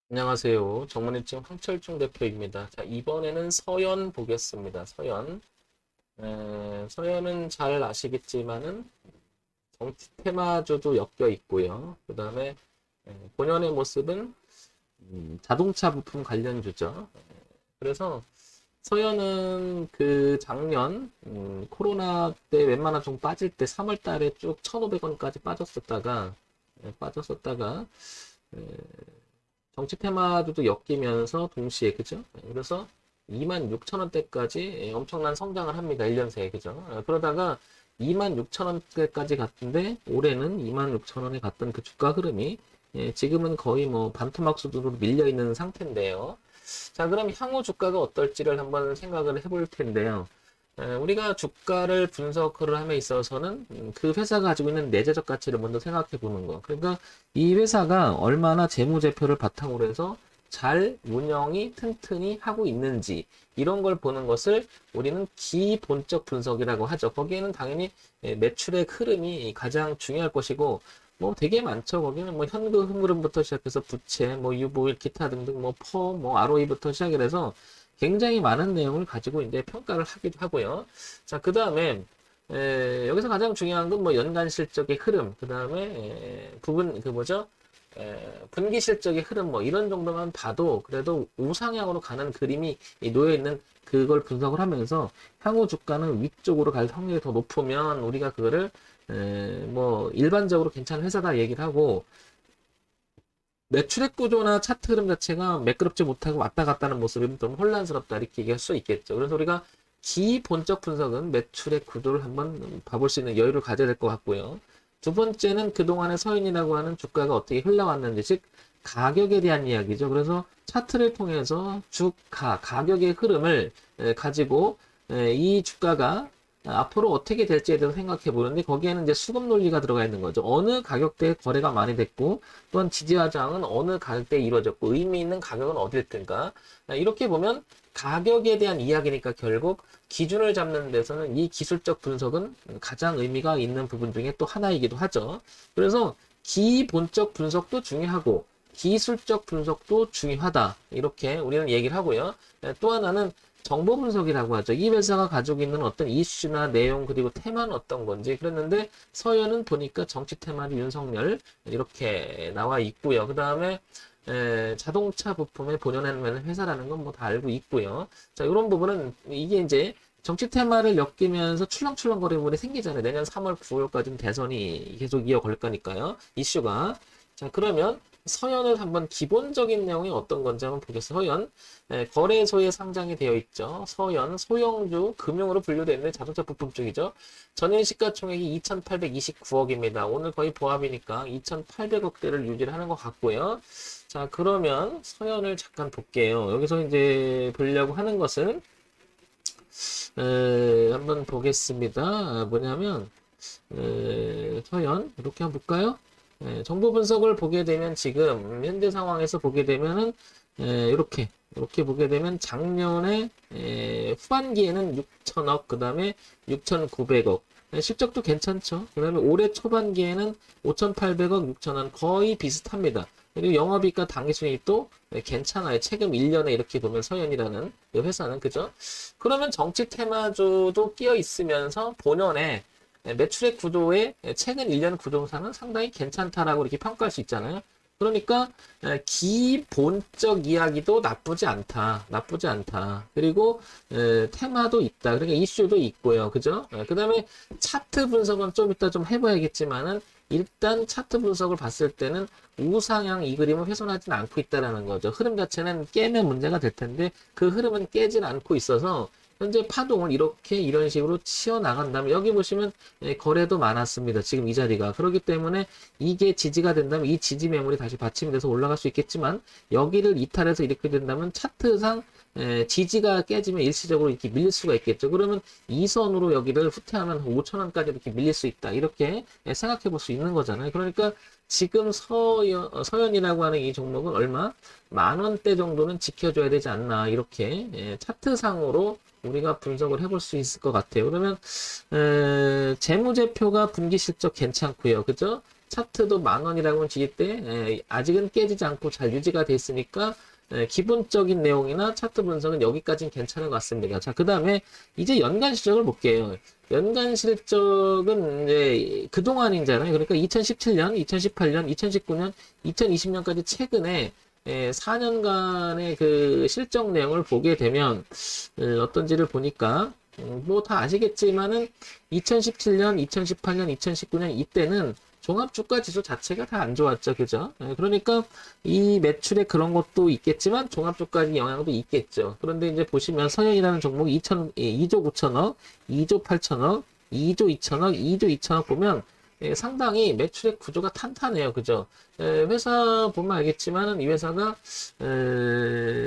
안녕하세요. 정문일증 황철중 대표입니다. 자, 이번에는 서연 보겠습니다. 서연. 서연은 잘 아시겠지만은 정치 테마주도 엮여 있고요. 그 다음에 본연의 모습은 자동차 부품 관련주죠. 그래서 서연은 그 작년 코로나 때 웬만한 좀 빠질 때 3월 달에 쭉 1,500원까지 빠졌었다가 정치 테마주도 엮이면서 동시에 그죠? 그래서 26,000원대까지 엄청난 성장을 합니다. 1년 새에 그죠? 그러다가 26,000원대까지 갔는데 올해는 26,000원에 갔던 그 주가 흐름이 지금은 거의 뭐 반토막 수준으로 밀려 있는 상태인데요. 자, 그럼 향후 주가가 어떨지를 한번 생각을 해볼 텐데요. 우리가 주가를 분석을 함에 있어서는 그 회사가 가지고 있는 내재적 가치를 먼저 생각해 보는 거. 그러니까 이 회사가 얼마나 재무제표를 바탕으로 해서 잘 운영이 튼튼히 하고 있는지 이런 걸 보는 것을 우리는 기본적 분석이라고 하죠. 거기에는 당연히 매출의 흐름이 가장 중요할 것이고 뭐 되게 많죠. 거기는 뭐 현금 흐름부터 시작해서 부채, 뭐 유보일, 기타 등등 뭐 퍼, 뭐 ROE부터 시작을 해서 굉장히 많은 내용을 가지고 이제 평가를 하기도 하고요. 자, 그 다음에 여기서 가장 중요한 건 뭐 연간 실적의 흐름, 그 다음에 부분 그 뭐죠? 분기 실적의 흐름 뭐 이런 정도만 봐도 그래도 우상향으로 가는 그림이 놓여 있는 그걸 분석을 하면서 향후 주가는 위쪽으로 갈 확률이 더 높으면 우리가 그거를 뭐 일반적으로 괜찮은 회사다 얘기를 하고 매출액 구조나 차트 흐름 자체가 매끄럽지 못하고 왔다 갔다 하는 모습이 좀 혼란스럽다 이렇게 얘기할 수 있겠죠. 그래서 우리가 기본적 분석은 매출액 구조를 한번 봐볼 수 있는 여유를 가져야 될 것 같고요. 두 번째는 그동안의 서인이라고 하는 주가가 어떻게 흘러왔는지, 즉 가격에 대한 이야기죠. 그래서 차트를 통해서 주가, 가격의 흐름을 가지고 이 주가가 앞으로 어떻게 될지에 대해서 생각해 보는데 거기에는 이제 수급 논리가 들어가 있는 거죠. 어느 가격대에 거래가 많이 됐고 또한 지지와 저항은 어느 가격대에 이루어졌고 의미 있는 가격은 어딜 든가 이렇게 보면 가격에 대한 이야기니까 결국 기준을 잡는 데서는 이 기술적 분석은 가장 의미가 있는 부분 중에 또 하나이기도 하죠. 그래서 기본적 분석도 중요하고 기술적 분석도 중요하다. 이렇게 우리는 얘기를 하고요. 또 하나는 정보 분석이라고 하죠. 이 회사가 가지고 있는 어떤 이슈나 내용 그리고 테마는 어떤 건지 그랬는데 서연은 보니까 정치 테마는 윤석열 이렇게 나와 있고요. 그 다음에 자동차 부품의 본연하는 회사라는 건 뭐 다 알고 있고요. 자, 이런 부분은 이게 이제 정치 테마를 엮이면서 출렁출렁거리는 부분이 생기잖아요. 내년 3월, 9월까지는 대선이 계속 이어갈 거니까요. 이슈가. 자, 그러면 서연을 한번 기본적인 내용이 어떤 건지 한번 보겠습니다. 서연, 거래소에 상장이 되어 있죠. 서연, 소형주, 금융으로 분류되어 있는 자동차 부품 쪽이죠. 전일 시가총액이 2,829억입니다. 오늘 거의 보합이니까 2,800억대를 유지를 하는 것 같고요. 자, 그러면 서연을 잠깐 볼게요. 여기서 이제 보려고 하는 것은 한번 보겠습니다. 뭐냐면 서연 이렇게 한번 볼까요? 정보 분석을 보게 되면 지금 현재 상황에서 보게 되면은 이렇게 보게 되면 작년에 후반기에는 6천억 그다음에 6,900억 실적도 괜찮죠. 그다음에 올해 초반기에는 5,800억 6천원 거의 비슷합니다. 그리고 영업이익과 당기순이익도 괜찮아요. 최근 1년에 이렇게 보면 서현이라는 회사는 그죠? 그러면 정치 테마주도 끼어 있으면서 본연의 매출액 구조의 최근 1년 구조상은 상당히 괜찮다라고 이렇게 평가할 수 있잖아요. 그러니까 기본적 이야기도 나쁘지 않다. 나쁘지 않다. 그리고 테마도 있다. 그러니까 이슈도 있고요. 그죠? 그다음에 차트 분석은 좀 이따 좀 해봐야겠지만은 일단 차트 분석을 봤을 때는 우상향 이 그림을 훼손하지는 않고 있다라는 거죠. 흐름 자체는 깨면 문제가 될 텐데 그 흐름은 깨질 않고 있어서 현재 파동을 이렇게 이런 식으로 치어 나간다면 여기 보시면 거래도 많았습니다. 지금 이 자리가. 그렇기 때문에 이게 지지가 된다면 이 지지 매물이 다시 받침이 돼서 올라갈 수 있겠지만 여기를 이탈해서 이렇게 된다면 차트상 지지가 깨지면 일시적으로 이렇게 밀릴 수가 있겠죠. 그러면 이 선으로 여기를 후퇴하면 5천원까지 이렇게 밀릴 수 있다. 이렇게 생각해 볼 수 있는 거잖아요. 그러니까 지금 서연이라고 하는 이 종목은 얼마? 10,000원대 정도는 지켜줘야 되지 않나. 이렇게 차트상으로 우리가 분석을 해볼 수 있을 것 같아요. 그러면 재무제표가 분기 실적 괜찮고요. 그죠? 차트도 10,000원이라고는 지기 때 아직은 깨지지 않고 잘 유지가 돼 있으니까 기본적인 내용이나 차트 분석은 여기까지는 괜찮은 것 같습니다. 자, 그 다음에 이제 연간 실적을 볼게요. 연간 실적은 이제 그동안이잖아요. 그러니까 2017년, 2018년, 2019년, 2020년까지 최근에 4년간의 그 실적 내용을 보게 되면 어떤지를 보니까 뭐 다 아시겠지만은 2017년, 2018년, 2019년 이때는 종합주가지수 자체가 다 안 좋았죠. 그죠? 그러니까 이 매출에 그런 것도 있겠지만 종합주가 영향도 있겠죠. 그런데 이제 보시면 서현이라는 종목이 2조 9천억, 2조 8천억, 2조 2천억, 2조 2천억 보면 상당히 매출의 구조가 탄탄해요. 그죠? 회사 보면 알겠지만은 이 회사가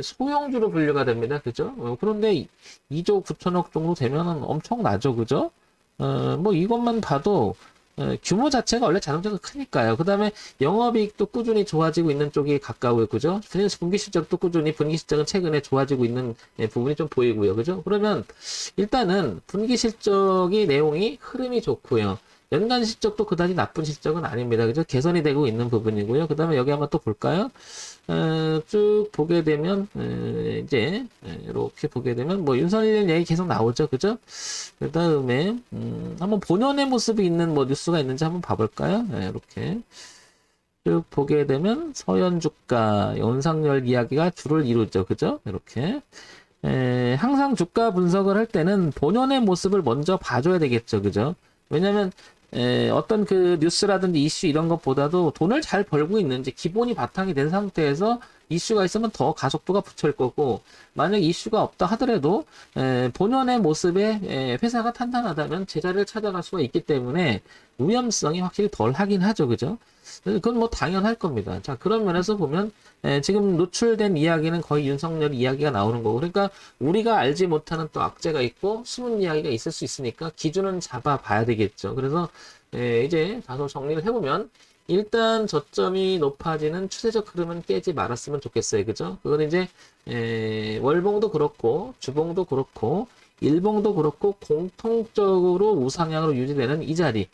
소형주로 분류가 됩니다. 그죠? 그런데 2조 9천억 정도 되면은 엄청나죠. 그죠? 뭐 이것만 봐도 규모 자체가 원래 자동차가 크니까요. 그 다음에 영업이익도 꾸준히 좋아지고 있는 쪽이 가까워요. 그죠? 분기 실적도 꾸준히, 분기 실적은 최근에 좋아지고 있는 부분이 좀 보이고요. 그죠? 그러면 일단은 분기 실적이 내용이 흐름이 좋고요. 연간 실적도 그다지 나쁜 실적은 아닙니다. 그죠? 개선이 되고 있는 부분이고요. 그 다음에 여기 한번 또 볼까요? 쭉 보게 되면, 이제, 이렇게 보게 되면, 뭐, 윤석열 얘기 계속 나오죠. 그죠? 그 다음에, 한번 본연의 모습이 있는 뭐 뉴스가 있는지 한번 봐볼까요? 이렇게. 쭉 보게 되면, 서현 주가, 연상열 이야기가 주를 이루죠. 그죠? 이렇게. 항상 주가 분석을 할 때는 본연의 모습을 먼저 봐줘야 되겠죠. 그죠? 왜냐면, 어떤 그 뉴스라든지 이슈 이런 것보다도 돈을 잘 벌고 있는지 기본이 바탕이 된 상태에서 이슈가 있으면 더 가속도가 붙을 거고, 만약 이슈가 없다 하더라도 본연의 모습에 회사가 탄탄하다면 제자리를 찾아갈 수가 있기 때문에 위험성이 확실히 덜 하긴 하죠. 그죠? 그건 뭐 당연할 겁니다. 자, 그런 면에서 보면 지금 노출된 이야기는 거의 윤석열 이야기가 나오는 거고, 그러니까 우리가 알지 못하는 또 악재가 있고 숨은 이야기가 있을 수 있으니까 기준은 잡아봐야 되겠죠. 그래서 이제 다소 정리를 해보면, 일단 저점이 높아지는 추세적 흐름은 깨지 말았으면 좋겠어요. 그죠? 그건 이제 월봉도 그렇고 주봉도 그렇고 일봉도 그렇고 공통적으로 우상향으로 유지되는 이 자리,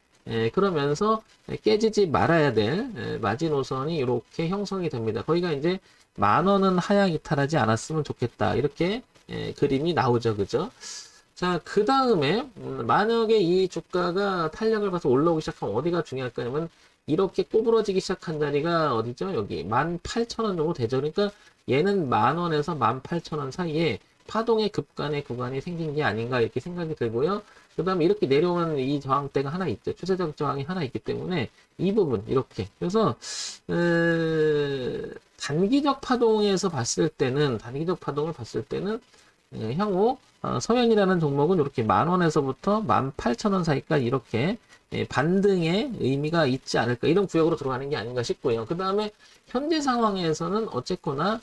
그러면서 깨지지 말아야 될 마지노선이 이렇게 형성이 됩니다. 거기가 이제 10,000원은 하향 이탈하지 않았으면 좋겠다. 이렇게 그림이 나오죠. 그죠? 자, 그 다음에 만약에 이 주가가 탄력을 봐서 올라오기 시작하면 어디가 중요할까냐면, 이렇게 꼬부러지기 시작한 자리가 어디죠? 여기 18,000원 정도 되죠. 그러니까 얘는 10,000원에서 18,000원 사이에 파동의 급간의 구간이 생긴 게 아닌가 이렇게 생각이 들고요. 그 다음에 이렇게 내려오는 이 저항대가 하나 있죠. 추세적 저항이 하나 있기 때문에 이 부분 이렇게. 그래서 단기적 파동에서 봤을 때는, 단기적 파동을 봤을 때는 향후 서현이라는 종목은 이렇게 10,000원에서부터 18,000원 사이까지 이렇게 반등의 의미가 있지 않을까, 이런 구역으로 들어가는 게 아닌가 싶고요. 그 다음에 현재 상황에서는 어쨌거나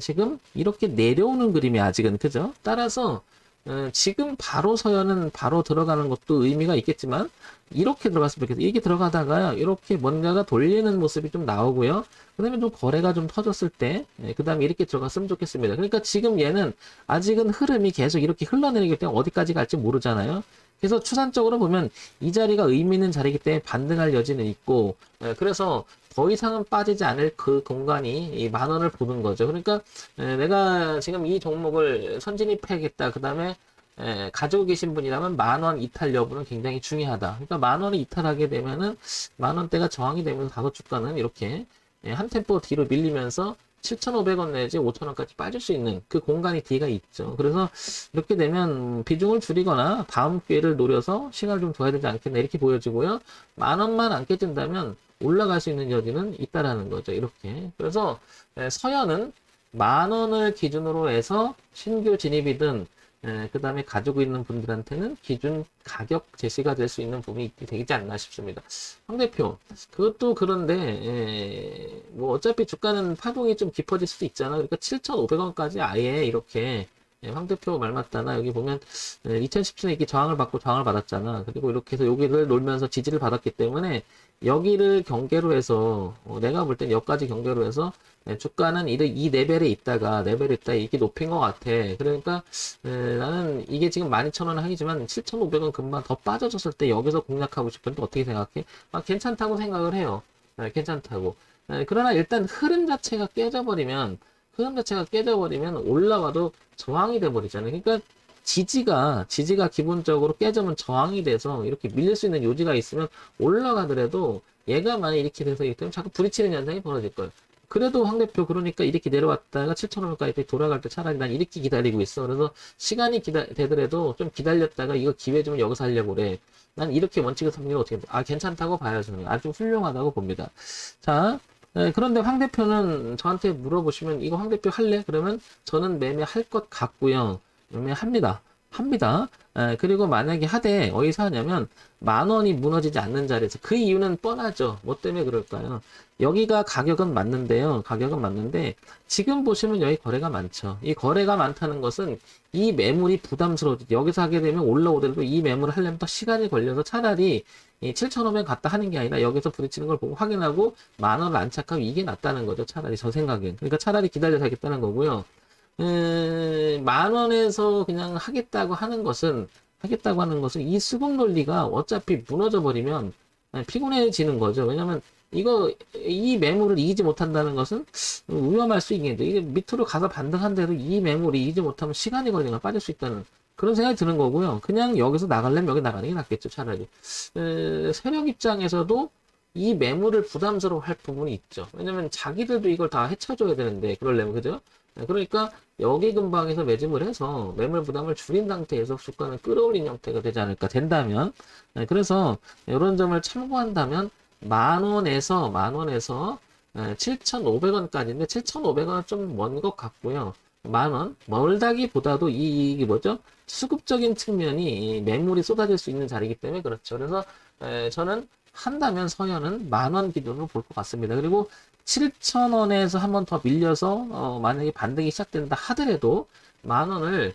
지금 이렇게 내려오는 그림이 아직은, 그죠? 따라서 지금 바로 서현은 바로 들어가는 것도 의미가 있겠지만 이렇게 들어갔으면 좋겠어요. 이게 들어가다가 이렇게 뭔가가 돌리는 모습이 좀 나오고요. 그 다음에 좀 거래가 좀 터졌을 때, 그 다음에 이렇게 들어갔으면 좋겠습니다. 그러니까 지금 얘는 아직은 흐름이 계속 이렇게 흘러내리기 때문에 어디까지 갈지 모르잖아요. 그래서 추산적으로 보면 이 자리가 의미 있는 자리이기 때문에 반등할 여지는 있고, 그래서 더 이상은 빠지지 않을 그 공간이 이 10,000원을 보는 거죠. 그러니까 내가 지금 이 종목을 선진입해야겠다. 그 다음에 가지고 계신 분이라면 10,000원 이탈 여부는 굉장히 중요하다. 그러니까 10,000원이 이탈하게 되면은 10,000원대가 저항이 되면서 다소 주가는 이렇게 한 템포 뒤로 밀리면서 7,500원 내지 5,000원까지 빠질 수 있는 그 공간이 뒤가 있죠. 그래서 이렇게 되면 비중을 줄이거나 다음 기회를 노려서 시간을 좀 둬야 되지 않겠나 이렇게 보여지고요. 10,000원만 안 깨진다면 올라갈 수 있는 여지는 있다라는 거죠. 이렇게. 그래서 서현은 10,000원을 기준으로 해서 신규 진입이든 그 다음에 가지고 있는 분들한테는 기준 가격 제시가 될 수 있는 부분이 되지 않나 싶습니다. 황 대표, 그것도 그런데 뭐 어차피 주가는 파동이 좀 깊어질 수도 있잖아. 그러니까 7,500원까지 아예 이렇게 예, 황 대표 말 맞다나 여기 보면 2017년에 이렇게 저항을 받고 저항을 받았잖아. 그리고 이렇게 해서 여기를 놀면서 지지를 받았기 때문에 여기를 경계로 해서 내가 볼 땐 여기까지 경계로 해서 주가는 이 레벨에 있다가 이렇게 높인 것 같아. 그러니까 나는 이게 지금 12,000원 하이지만 7,500원 금방 더 빠져졌을 때 여기서 공략하고 싶은데 어떻게 생각해? 괜찮다고 생각을 해요. 괜찮다고. 그러나 일단 흐름 자체가 깨져버리면 올라와도 저항이 돼버리잖아요. 그러니까 지지가 기본적으로 깨지면 저항이 돼서 이렇게 밀릴 수 있는 요지가 있으면 올라가더라도 얘가 만약 이렇게 돼서 이렇게 되면 자꾸 부딪히는 현상이 벌어질 거예요. 그래도 황 대표 그러니까 이렇게 내려왔다가 7,000원까지 돌아갈 때 차라리 난 이렇게 기다리고 있어. 그래서 시간이 되더라도 좀 기다렸다가 이거 기회 주면 여기서 하려고 그래. 난 이렇게 원칙을 삼기는 어떻게 괜찮다고 봐요. 저는 아주 훌륭하다고 봅니다. 자, 그런데 황 대표는 저한테 물어보시면 이거 황 대표 할래? 그러면 저는 매매할 것 같고요. 매매합니다. 합니다. 그리고 만약에 하되 어디서 하냐면 10,000원이 무너지지 않는 자리에서 그 이유는 뻔하죠. 뭐 때문에 그럴까요? 여기가 가격은 맞는데요. 가격은 맞는데 지금 보시면 여기 거래가 많죠. 이 거래가 많다는 것은 이 매물이 부담스러워지 여기서 하게 되면 올라오더라도 이 매물을 하려면 더 시간이 걸려서 차라리 7,500 갔다 하는 게 아니라 여기서 부딪히는 걸 보고 확인하고 10,000원을 안착하면 이게 낫다는 거죠. 차라리 저 생각엔. 그러니까 차라리 기다려서 하겠다는 거고요. 10,000원에서 그냥 하겠다고 하는 것은 이 수급 논리가 어차피 무너져 버리면 피곤해지는 거죠. 왜냐면 이 매물을 이기지 못한다는 것은 위험할 수 있겠는데 이게 밑으로 가서 반등한데도 이 매물이 이기지 못하면 시간이 걸리면 빠질 수 있다는 그런 생각이 드는 거고요. 그냥 여기서 나가려면 여기 나가는 게 낫겠죠, 차라리. 세력 입장에서도 이 매물을 부담스러워 할 부분이 있죠. 왜냐면 자기들도 이걸 다 헤쳐줘야 되는데, 그러려면, 그죠? 그러니까 여기 근방에서 매집을 해서 매물 부담을 줄인 상태에서 주가는 끌어올린 형태가 되지 않을까 된다면, 그래서 이런 점을 참고한다면, 만 원에서 7,500원까지인데, 7,500원은 좀 먼 것 같고요. 10,000원? 멀다기보다도 이게 뭐죠? 수급적인 측면이 매물이 쏟아질 수 있는 자리이기 때문에 그렇죠. 그래서 저는 한다면 서현은 10,000원 기준으로 볼 것 같습니다. 그리고 7,000원에서 한 번 더 밀려서 만약에 반등이 시작된다 하더라도 10,000원을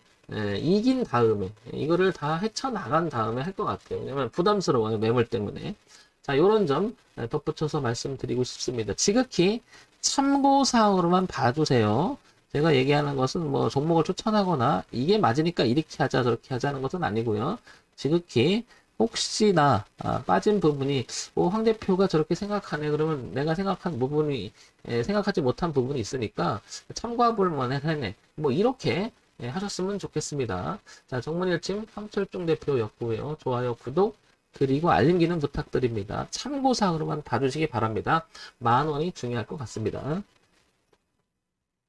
이긴 다음에 이거를 다 헤쳐나간 다음에 할 것 같아요. 왜냐면 부담스러워요. 매물 때문에. 자, 요런 점 덧붙여서 말씀드리고 싶습니다. 지극히 참고사항으로만 봐주세요. 제가 얘기하는 것은 뭐 종목을 추천하거나 이게 맞으니까 이렇게 하자 저렇게 하자는 것은 아니고요. 지극히 혹시나 빠진 부분이 황 대표가 저렇게 생각하네 그러면 내가 생각한 부분이 생각하지 못한 부분이 있으니까 참고해 볼 만하네 뭐 이렇게 하셨으면 좋겠습니다. 자, 정문일침 황철중 대표였고요. 좋아요, 구독 그리고 알림 기능 부탁드립니다. 참고사항으로만 봐주시기 바랍니다. 10,000원이 중요할 것 같습니다.